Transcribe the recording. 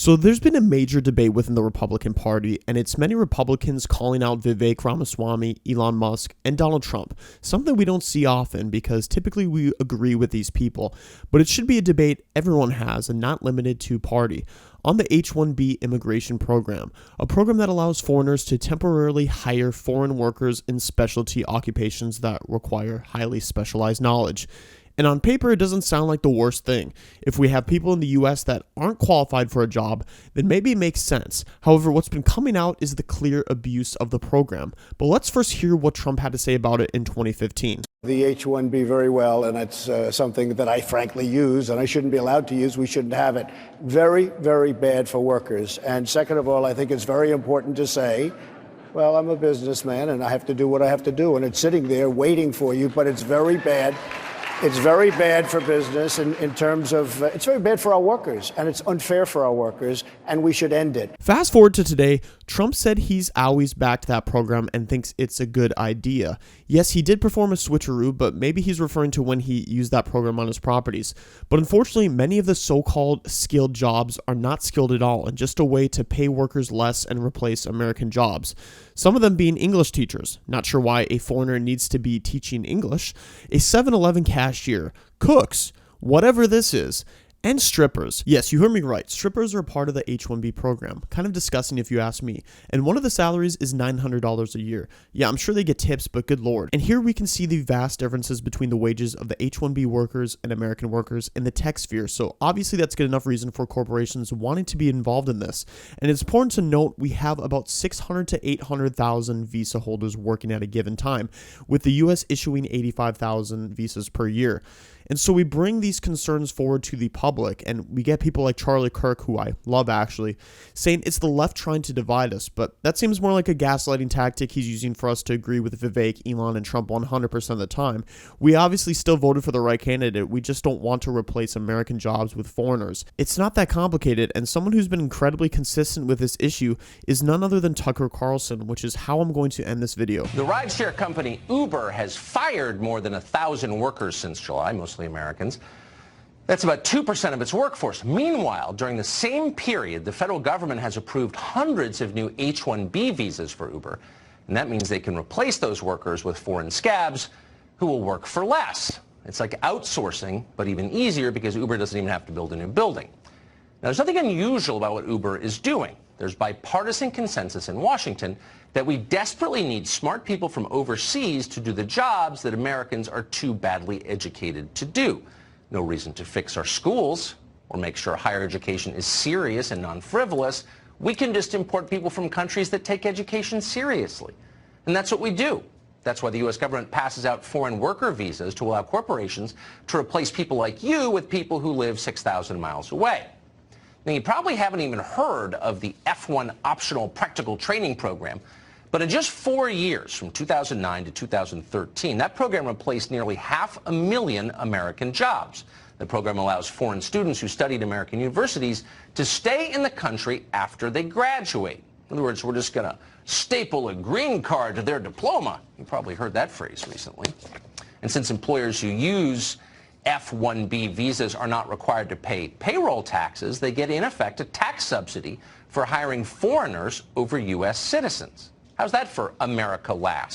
So there's been a major debate within the Republican Party, and it's many Republicans calling out Vivek Ramaswamy, Elon Musk, and Donald Trump, something we don't see often because typically we agree with these people, but it should be a debate everyone has and not limited to party. On the H-1B immigration program, a program that allows foreigners to temporarily hire foreign workers in specialty occupations that require highly specialized knowledge. And on paper, it doesn't sound like the worst thing. If we have people in the US that aren't qualified for a job, then maybe it makes sense. However, what's been coming out is the clear abuse of the program. But let's first hear what Trump had to say about it in 2015. The H-1B very well, and it's something that I frankly use, and I shouldn't be allowed to use. We shouldn't have it. Very, very bad for workers. And second of all, I think it's very important to say, well, I'm a businessman, and I have to do what I have to do, and it's sitting there waiting for you, but it's very bad. It's very bad for business in terms of, it's very bad for our workers, and it's unfair for our workers, and we should end it. Fast forward to today, Trump said he's always backed that program and thinks it's a good idea. Yes, he did perform a switcheroo, but maybe he's referring to when he used that program on his properties. But unfortunately, many of the so-called skilled jobs are not skilled at all and just a way to pay workers less and replace American jobs. Some of them being English teachers. Not sure why a foreigner needs to be teaching English. A 7-Eleven cashier, cooks, whatever this is, and strippers. Yes, you heard me right. Strippers are part of the H-1B program. Kind of disgusting if you ask me. And one of the salaries is $900 a year. Yeah, I'm sure they get tips, but good lord. And here we can see the vast differences between the wages of the H-1B workers and American workers in the tech sphere. So obviously that's good enough reason for corporations wanting to be involved in this. And it's important to note we have about 600 to 800,000 visa holders working at a given time, with the US issuing 85,000 visas per year. And so we bring these concerns forward to the public, and we get people like Charlie Kirk, who I love actually, saying it's the left trying to divide us, but that seems more like a gaslighting tactic he's using for us to agree with Vivek, Elon, and Trump 100% of the time. We obviously still voted for the right candidate, we just don't want to replace American jobs with foreigners. It's not that complicated, and someone who's been incredibly consistent with this issue is none other than Tucker Carlson, which is how I'm going to end this video. The rideshare company Uber has fired more than 1,000 workers since July, mostly Americans. That's about 2% of its workforce. Meanwhile, during the same period, the federal government has approved hundreds of new H-1B visas for Uber. And that means they can replace those workers with foreign scabs who will work for less. It's like outsourcing, but even easier because Uber doesn't even have to build a new building. Now, there's nothing unusual about what Uber is doing. There's bipartisan consensus in Washington that we desperately need smart people from overseas to do the jobs that Americans are too badly educated to do. No reason to fix our schools or make sure higher education is serious and non-frivolous. We can just import people from countries that take education seriously. And that's what we do. That's why the U.S. government passes out foreign worker visas to allow corporations to replace people like you with people who live 6,000 miles away. Now, you probably haven't even heard of the F1 optional practical training program, but in just 4 years, from 2009 to 2013, that program replaced nearly 500,000 American jobs. The program allows foreign students who studied American universities to stay in the country after they graduate. In other words, we're just going to staple a green card to their diploma. You probably heard that phrase recently. And since employers who use F-1B visas are not required to pay payroll taxes, they get in effect a tax subsidy for hiring foreigners over U.S. citizens. How's that for America Last?